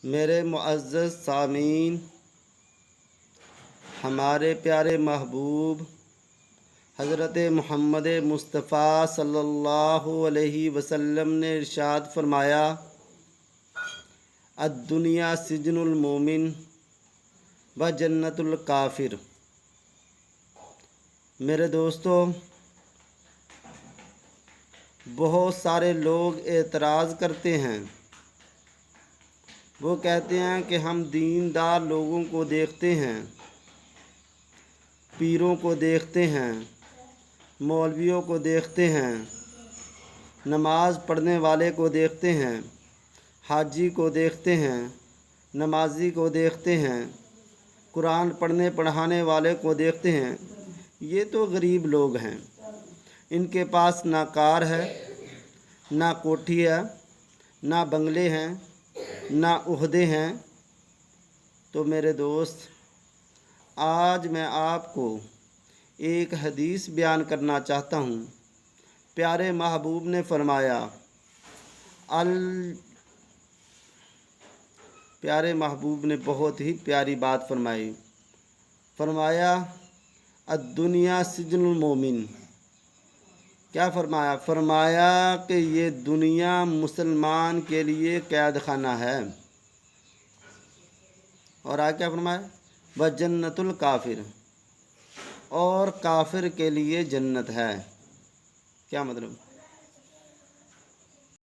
میرے معزز سامعین، ہمارے پیارے محبوب حضرت محمد مصطفیٰ صلی اللہ علیہ وسلم نے ارشاد فرمایا، الدنیا سجن المومن و جنت الکافر۔ میرے دوستو، بہت سارے لوگ اعتراض کرتے ہیں۔ وہ کہتے ہیں کہ ہم دیندار لوگوں کو دیکھتے ہیں، پیروں کو دیکھتے ہیں، مولویوں کو دیکھتے ہیں، نماز پڑھنے والے کو دیکھتے ہیں، حاجی کو دیکھتے ہیں، نمازی کو دیکھتے ہیں، قرآن پڑھانے والے کو دیکھتے ہیں۔ یہ تو غریب لوگ ہیں، ان کے پاس نہ کار ہے، نہ کوٹھی ہے، نہ بنگلے ہیں، نہ عہدے ہیں۔ تو میرے دوست، آج میں آپ کو ایک حدیث بیان کرنا چاہتا ہوں۔ پیارے محبوب نے فرمایا، پیارے محبوب نے بہت ہی پیاری بات فرمایا، الدنیا سجن المومن۔ کیا فرمایا؟ فرمایا کہ یہ دنیا مسلمان کے لیے قید خانہ ہے، اور آگے کیا فرمایا؟ وجنت الکافر، اور کافر کے لیے جنت ہے۔ کیا مطلب؟